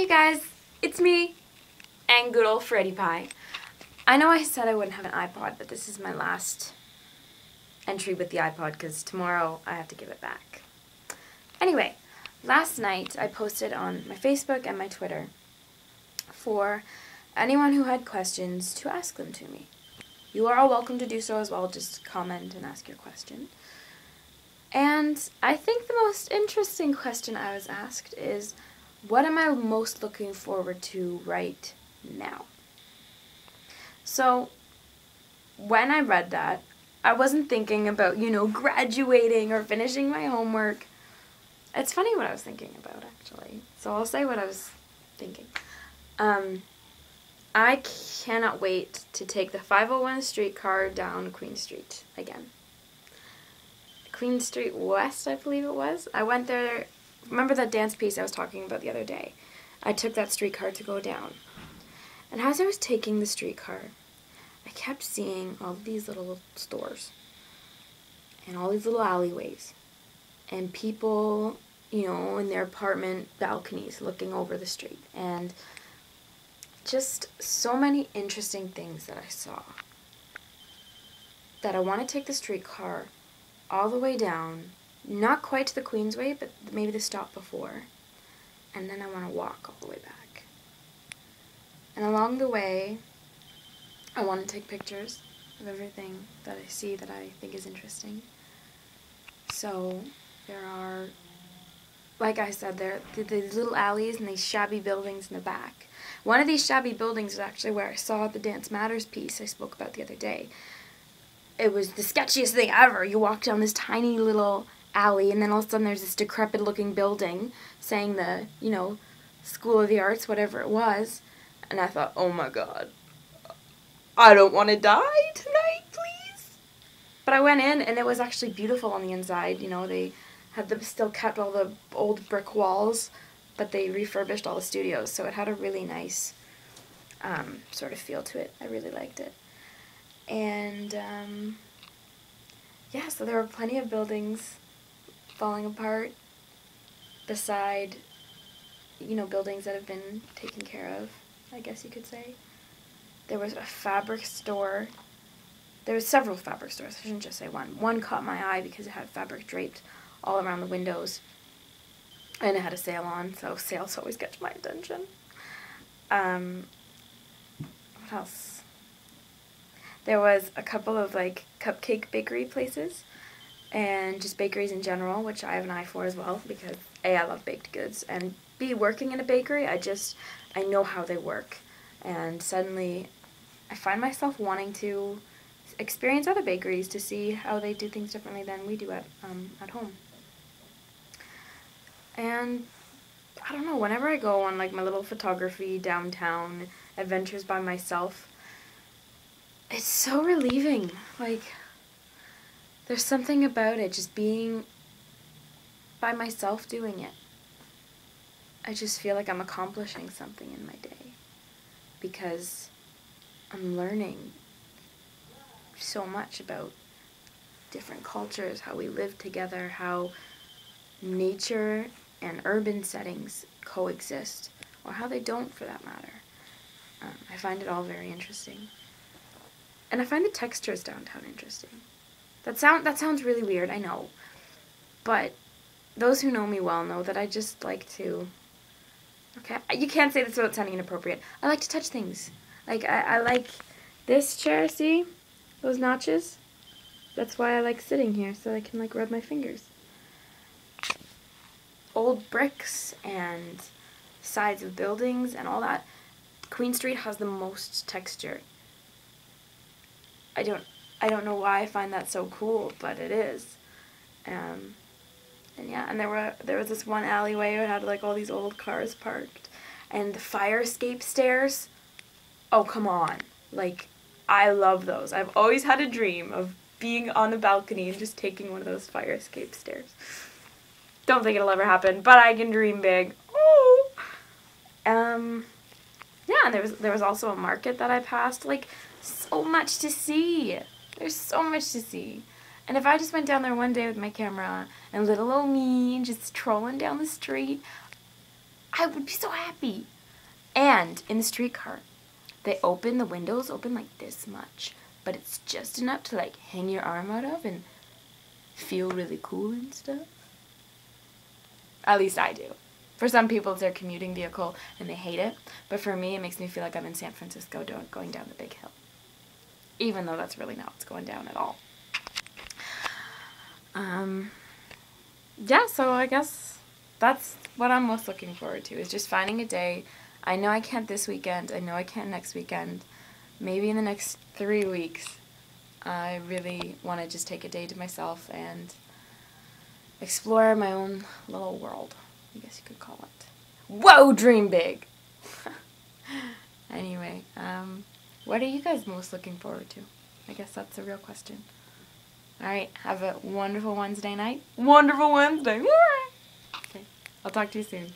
Hey guys, it's me, and good old Freddy Pie. I know I said I wouldn't have an iPod, but this is my last entry with the iPod because tomorrow I have to give it back. Anyway, last night I posted on my Facebook and my Twitter for anyone who had questions to ask them to me. You are all welcome to do so as well, just comment and ask your question. And I think the most interesting question I was asked is, what am I most looking forward to right now? So, when I read that, I wasn't thinking about, graduating or finishing my homework. It's funny what I was thinking about, actually. So I'll say what I was thinking. I cannot wait to take the 501 streetcar down Queen Street again. Queen Street West, I believe it was. I went there. Remember that dance piece I was talking about the other day? I took that streetcar to go down. And as I was taking the streetcar, I kept seeing all these little stores and all these little alleyways and people, in their apartment balconies looking over the street, and just so many interesting things that I saw that I want to take the streetcar all the way down, not quite to the Queensway, but maybe the stop before, and then I want to walk all the way back. And along the way, I want to take pictures of everything that I see that I think is interesting. So there are, like I said, there are these little alleys and these shabby buildings in the back. One of these shabby buildings is actually where I saw the Dance Matters piece I spoke about the other day. It was the sketchiest thing ever. You walk down this tiny little alley, and then all of a sudden there's this decrepit-looking building saying the, School of the Arts, whatever it was. And I thought, oh my god, I don't want to die tonight, please. But I went in, and it was actually beautiful on the inside. They had still kept all the old brick walls, but they refurbished all the studios, so it had a really nice sort of feel to it. I really liked it. And, yeah, so there were plenty of buildings falling apart beside, buildings that have been taken care of, I guess you could say. There was a fabric store. There were several fabric stores. I shouldn't just say one. One caught my eye because it had fabric draped all around the windows. And it had a sale on, so sales always catch my attention. What else? There was a couple of, cupcake bakery places, and just bakeries in general, which I have an eye for as well, because A, I love baked goods, and B, working in a bakery, I know how they work. And suddenly, I find myself wanting to experience other bakeries to see how they do things differently than we do at home. And, I don't know, whenever I go on, my little photography downtown adventures by myself, it's so relieving. There's something about it, just being by myself doing it. I just feel like I'm accomplishing something in my day because I'm learning so much about different cultures, how we live together, how nature and urban settings coexist, or how they don't for that matter. I find it all very interesting. And I find the textures downtown interesting. That sounds really weird, I know. But those who know me well know that I just like to... Okay, you can't say this without sounding inappropriate. I like to touch things. I like this chair, see? Those notches? That's why I like sitting here, so I can, rub my fingers. Old bricks and sides of buildings and all that. Queen Street has the most texture. I don't know why I find that so cool, but it is. And yeah, and there was this one alleyway that had all these old cars parked, and the fire escape stairs. Oh, come on. I love those. I've always had a dream of being on the balcony and just taking one of those fire escape stairs. Don't think it'll ever happen, but I can dream big. Oh. Yeah, and there was also a market that I passed. So much to see. There's so much to see. And if I just went down there one day with my camera and little old me just trolling down the street, I would be so happy. And in the streetcar, they open the windows, open like this much, but it's just enough to like hang your arm out of and feel really cool and stuff. At least I do. For some people, it's their commuting vehicle and they hate it. But for me, it makes me feel like I'm in San Francisco going down the big hill. Even though that's really not what's going down at all. Yeah, so I guess that's what I'm most looking forward to, is just finding a day. I know I can't this weekend. I know I can't next weekend. Maybe in the next 3 weeks. I really want to just take a day to myself and explore my own little world, I guess you could call it. Whoa, dream big! Anyway, what are you guys most looking forward to? I guess that's the real question. Alright, have a wonderful Wednesday night. Wonderful Wednesday! Okay, I'll talk to you soon.